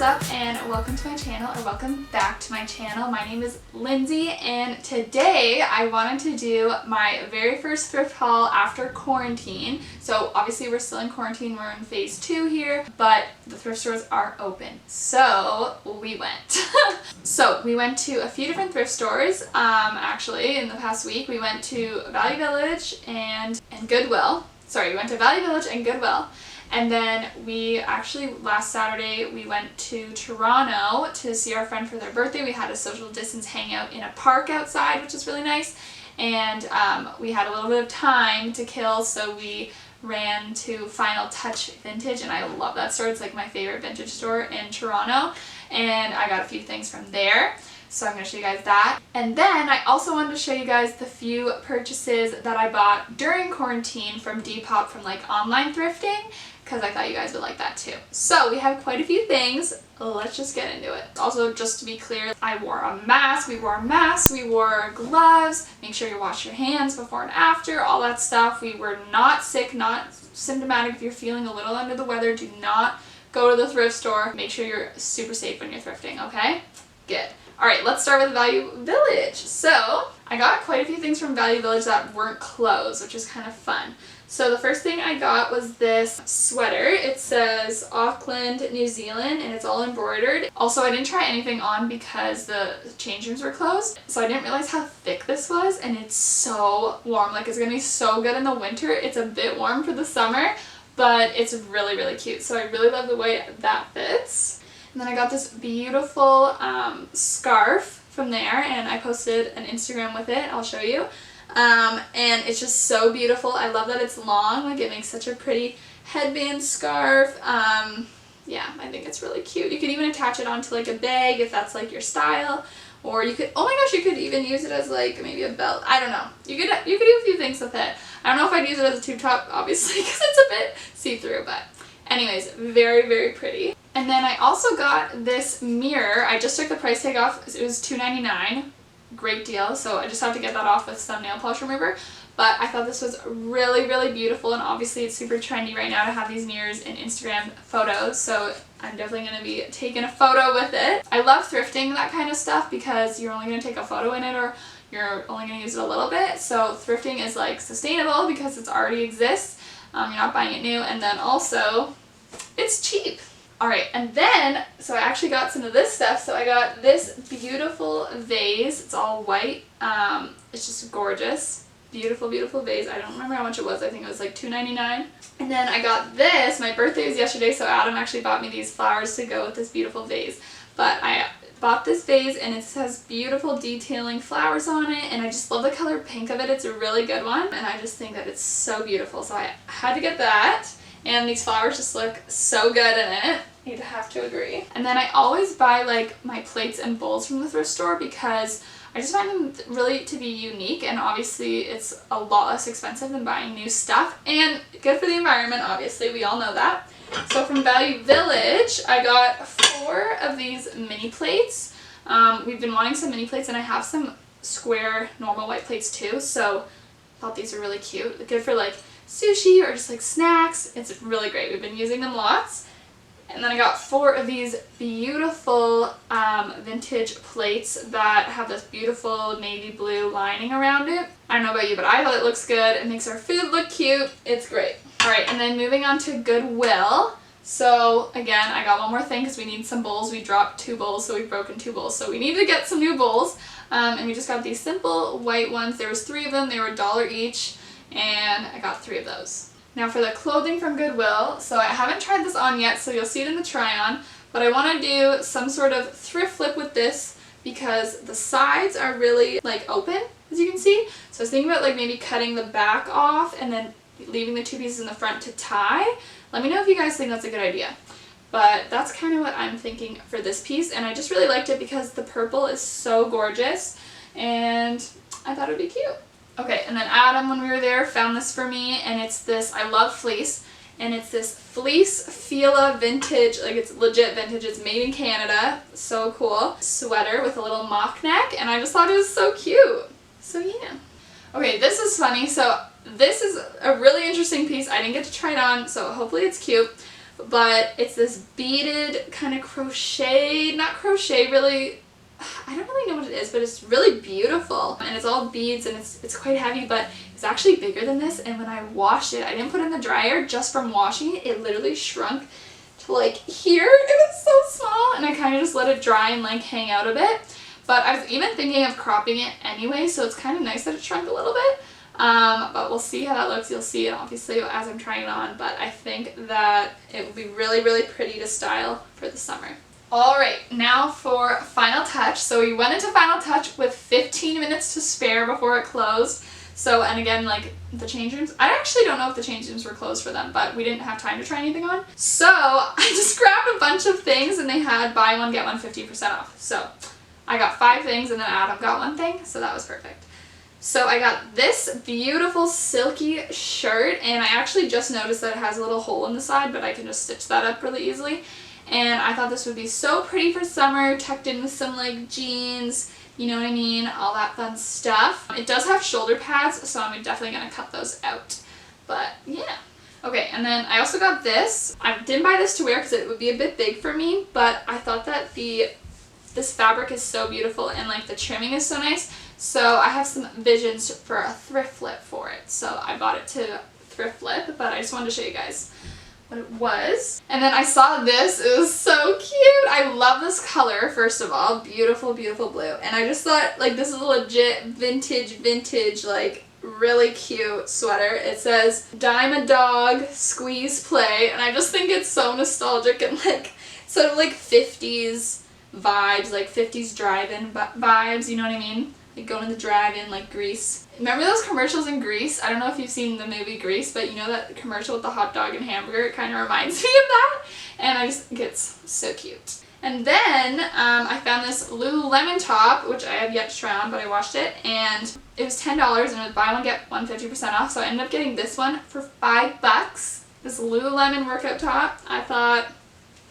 What's up and welcome to my channel, or welcome back to my channel. My name is Lindsay and today I wanted to do my very first thrift haul after quarantine. So obviously we're still in quarantine, we're in phase 2 here, but the thrift stores are open. So we went. So we went to a few different thrift stores actually in the past week. We went to Value Village and Goodwill. Sorry, we went to Value Village and Goodwill. And then we actually, last Saturday, we went to Toronto to see our friend for their birthday. We had a social distance hangout in a park outside, which was really nice. And we had a little bit of time to kill, so we ran to Final Touch Vintage, and I love that store. It's like my favorite vintage store in Toronto. And I got a few things from there. So I'm going to show you guys that. And then I also wanted to show you guys the few purchases that I bought during quarantine from Depop from like online thrifting, because I thought you guys would like that too. So we have quite a few things. Let's just get into it. Also, just to be clear, I wore a mask, we wore masks, we wore gloves, make sure you wash your hands before and after, all that stuff. We were not sick, not symptomatic. If you're feeling a little under the weather, do not go to the thrift store. Make sure you're super safe when you're thrifting, okay? Good. Alright, let's start with Value Village. So, I got quite a few things from Value Village that weren't clothes, which is kind of fun. So the first thing I got was this sweater. It says Auckland, New Zealand, and it's all embroidered. Also, I didn't try anything on because the change rooms were closed, so I didn't realize how thick this was, and it's so warm. Like, it's gonna be so good in the winter. It's a bit warm for the summer, but it's really, really cute. So I really love the way that fits. And then I got this beautiful scarf from there, and I posted an Instagram with it. I'll show you. And it's just so beautiful. I love that it's long. Like, it makes such a pretty headband scarf. Yeah, I think it's really cute. You could even attach it onto like a bag if that's like your style. Or you could, oh my gosh, you could even use it as like maybe a belt. I don't know. You could do a few things with it. I don't know if I'd use it as a tube top, obviously, because it's a bit see-through, but anyways, very, very pretty. And then I also got this mirror. I just took the price tag off. It was $2.99. Great deal. So I just have to get that off with some nail polish remover. But I thought this was really, really beautiful. And obviously it's super trendy right now to have these mirrors in Instagram photos. So I'm definitely going to be taking a photo with it. I love thrifting that kind of stuff because you're only going to take a photo in it, or you're only going to use it a little bit. So thrifting is like sustainable because it already exists. You're not buying it new. And then also it's cheap. Alright, and then, so I actually got some of this stuff. So I got this beautiful vase. It's all white. It's just gorgeous. Beautiful, beautiful vase. I don't remember how much it was. I think it was like $2.99. And then I got this. My birthday was yesterday, so Adam actually bought me these flowers to go with this beautiful vase. But I bought this vase, and it has beautiful detailing flowers on it, and I just love the color pink of it. It's a really good one, and I just think that it's so beautiful. So I had to get that. And these flowers just look so good in it. You'd have to agree. And then I always buy like my plates and bowls from the thrift store because I just find them really to be unique, and obviously it's a lot less expensive than buying new stuff, and good for the environment, obviously, we all know that. So from Value Village, I got 4 of these mini plates. We've been wanting some mini plates, and I have some square normal white plates too, so I thought these are really cute. Good for like sushi or just like snacks. It's really great. We've been using them lots. And then I got 4 of these beautiful vintage plates that have this beautiful navy blue lining around it. I don't know about you, but I thought it looks good. It makes our food look cute. It's great. Alright, and then moving on to Goodwill. So again, I got one more thing because we need some bowls. We dropped 2 bowls, so we've broken 2 bowls. So we need to get some new bowls. And we just got these simple white ones. There was 3 of them. They were $1 each. And I got 3 of those. Now for the clothing from Goodwill, so I haven't tried this on yet, so you'll see it in the try-on, but I want to do some sort of thrift flip with this because the sides are really like open, as you can see. So I was thinking about like maybe cutting the back off and then leaving the 2 pieces in the front to tie. Let me know if you guys think that's a good idea. But that's kind of what I'm thinking for this piece, and I just really liked it because the purple is so gorgeous, and I thought it would be cute. Okay, and then Adam, when we were there, found this for me, and it's this, I love fleece, and it's this fleece Fila vintage, like it's legit vintage, it's made in Canada, so cool, sweater with a little mock neck, and I just thought it was so cute. So yeah. Okay, this is funny, so this is a really interesting piece. I didn't get to try it on, so hopefully it's cute. but it's this beaded kind of crochet, not crochet really, I don't really know what it is, but it's really beautiful, and it's all beads, and it's quite heavy, but it's actually bigger than this. And when I washed it, I didn't put it in the dryer, just from washing it, it literally shrunk to like here. It was so small, and I kind of just let it dry and like hang out a bit. But I was even thinking of cropping it anyway, so it's kind of nice that it shrunk a little bit. But we'll see how that looks. You'll see it obviously as I'm trying it on, but I think that it would be really, really pretty to style for the summer. Alright, now for final touch. So we went into final touch with 15 minutes to spare before it closed. So, and again, like the change rooms, I actually don't know if the change rooms were closed for them, but we didn't have time to try anything on. So I just grabbed a bunch of things, and they had buy one, get one 50% off. So I got 5 things, and then Adam got 1 thing, so that was perfect. So I got this beautiful silky shirt, and I actually just noticed that it has a little hole in the side, but I can just stitch that up really easily. And I thought this would be so pretty for summer, tucked in with some like jeans, you know what I mean, all that fun stuff. It does have shoulder pads, so I'm definitely going to cut those out. But yeah. Okay, and then I also got this. I didn't buy this to wear because it would be a bit big for me, but I thought that this fabric is so beautiful, and like the trimming is so nice. So I have some visions for a thrift flip for it. So I bought it to thrift flip, but I just wanted to show you guys what it was. And then I saw this. It was so cute. I love this color, first of all. Beautiful, beautiful blue. And I just thought, like, this is a legit vintage, like, really cute sweater. It says, "Dime a dog, squeeze play." And I just think it's so nostalgic and, like, sort of like 50s vibes, like 50s drive-in vibes, you know what I mean? Like going to the drive-in, like Grease. Remember those commercials in Grease? I don't know if you've seen the movie Grease, but you know that commercial with the hot dog and hamburger? It kind of reminds me of that. And I just think it's so cute. And then I found this Lululemon top, which I have yet to try on, but I washed it. And it was $10, and it was buy one, get one 50% off. So I ended up getting this one for $5. This Lululemon workout top. I thought,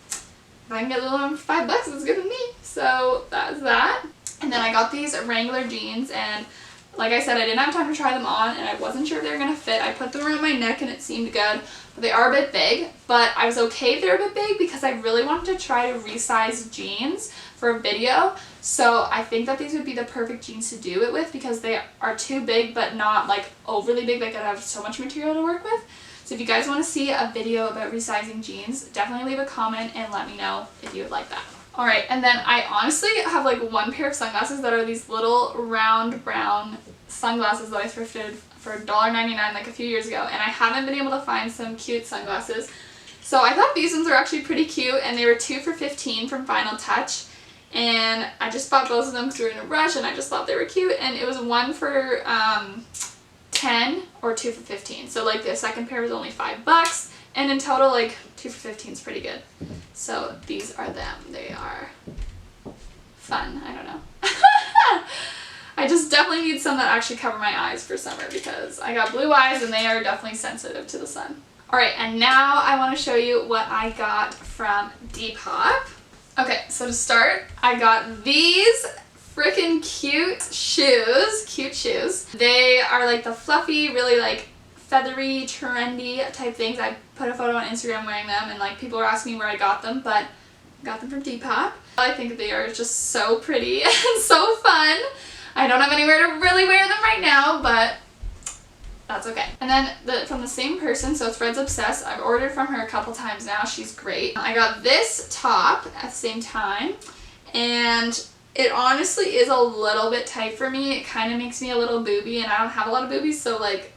if I can get Lululemon for $5, it's good with me. So that's that. And then I got these Wrangler jeans, and like I said, I didn't have time to try them on, and I wasn't sure if they were going to fit. I put them around my neck and it seemed good, but they are a bit big. But I was okay if they're a bit big because I really wanted to try to resize jeans for a video. So I think that these would be the perfect jeans to do it with because they are too big but not like overly big. Like I have so much material to work with. So if you guys want to see a video about resizing jeans, definitely leave a comment and let me know if you would like that. Alright, and then I honestly have like 1 pair of sunglasses that are these little round brown sunglasses that I thrifted for $1.99 like a few years ago, and I haven't been able to find some cute sunglasses. So I thought these ones were actually pretty cute, and they were 2 for $15 from Final Touch, and I just bought both of them because we were in a rush and I just thought they were cute, and it was 1 for $10 or 2 for $15. So like the second pair was only $5. And in total, like, 2 for $15 is pretty good. So these are them. They are fun. I don't know. I just definitely need some that actually cover my eyes for summer because I got blue eyes and they are definitely sensitive to the sun. Alright, and now I want to show you what I got from Depop. Okay, so to start, I got these freaking cute shoes. They are like the fluffy, really like feathery, trendy type things. I put a photo on Instagram wearing them, and like people were asking me where I got them, but I got them from Depop. I think they are just so pretty and so fun. I don't have anywhere to really wear them right now, but that's okay. And then from the same person, so Threads Obsessed, I've ordered from her a couple times now. She's great. I got this top at the same time, and it honestly is a little bit tight for me. It kind of makes me a little booby, and I don't have a lot of boobies, so like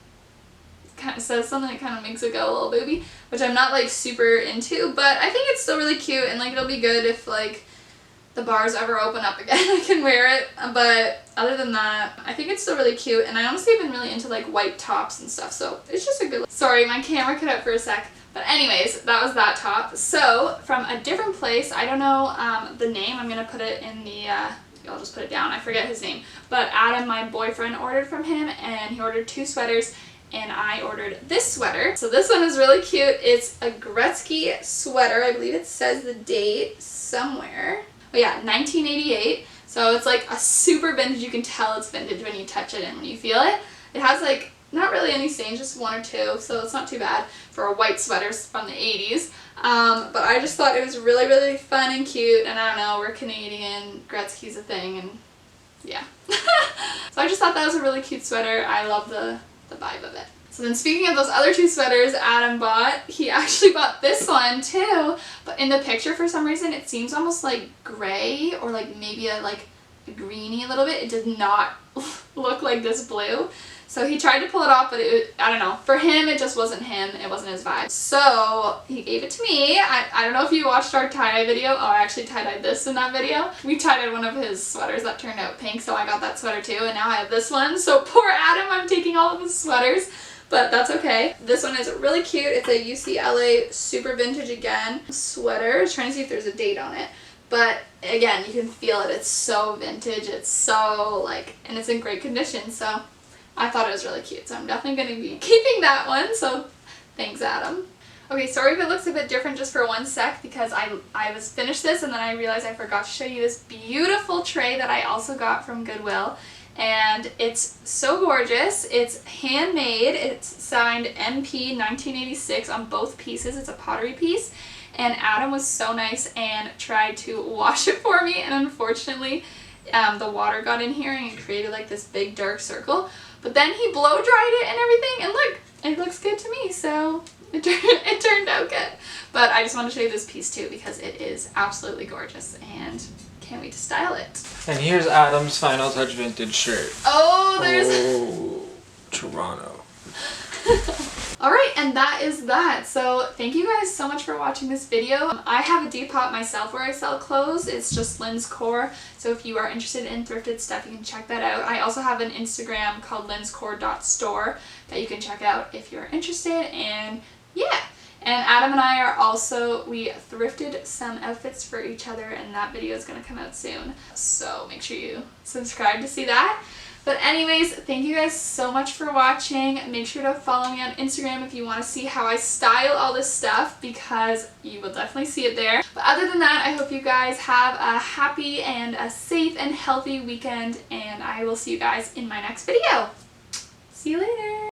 kind of says something that kind of makes it go a little booby, which I'm not like super into, but I think it's still really cute, and like it'll be good if like the bars ever open up again. I can wear it, but other than that, I think it's still really cute, and I honestly have been really into like white tops and stuff, so it's just a good look. Sorry, my camera cut out for a sec, but anyways, that was that top. So from a different place, I don't know the name, I'm gonna put it in the I'll just put it down, I forget his name, but Adam, my boyfriend, ordered from him, and he ordered 2 sweaters, and I ordered this sweater. So this one is really cute. It's a Gretzky sweater. I believe it says the date somewhere. Oh yeah, 1988. So it's like a super vintage. You can tell it's vintage when you touch it and when you feel it. It has like not really any stains, just one or two, so it's not too bad for a white sweater from the 80s. But I just thought it was really, really fun and cute, and I don't know, we're Canadian, Gretzky's a thing, and yeah. So I just thought that was a really cute sweater. I love the vibe of it. So then speaking of those other two sweaters Adam bought, he actually bought this one too, but in the picture for some reason it seems almost like gray or like maybe a greeny a little bit. It did not look like this blue. So he tried to pull it off, but I don't know. For him, it just wasn't him. It wasn't his vibe. So he gave it to me. I don't know if you watched our tie-dye video. Oh, I actually tie-dyed this in that video. We tie-dyed one of his sweaters that turned out pink, so I got that sweater too, and now I have this one. So poor Adam, I'm taking all of his sweaters, but that's okay. This one is really cute. It's a UCLA super vintage again sweater. I was trying to see if there's a date on it. But again, you can feel it. It's so vintage. It's so and it's in great condition. So I thought it was really cute. So I'm definitely going to be keeping that one. So thanks, Adam. Okay, sorry if it looks a bit different just for one sec because I was finished this and then I realized I forgot to show you this beautiful tray that I also got from Goodwill. And it's so gorgeous. It's handmade. It's signed MP 1986 on both pieces. It's a pottery piece. And Adam was so nice and tried to wash it for me, and unfortunately the water got in here and it created this big dark circle. But then he blow dried it and everything, and look, it looks good to me, so it turned out good. But I just want to show you this piece too because it is absolutely gorgeous and can't wait to style it. And here's Adam's Final Touch vintage shirt. Oh, there's... Oh, Toronto. Alright, and that is that. So thank you guys so much for watching this video. I have a Depop myself where I sell clothes. It's just Lynn's Core. So if you are interested in thrifted stuff, you can check that out. I also have an Instagram called lynscore.store that you can check out if you're interested. And yeah. And Adam and I are also, we thrifted some outfits for each other, and that video is going to come out soon. So make sure you subscribe to see that. But anyways, thank you guys so much for watching. Make sure to follow me on Instagram if you want to see how I style all this stuff because you will definitely see it there. But other than that, I hope you guys have a happy and a safe and healthy weekend, and I will see you guys in my next video. See you later!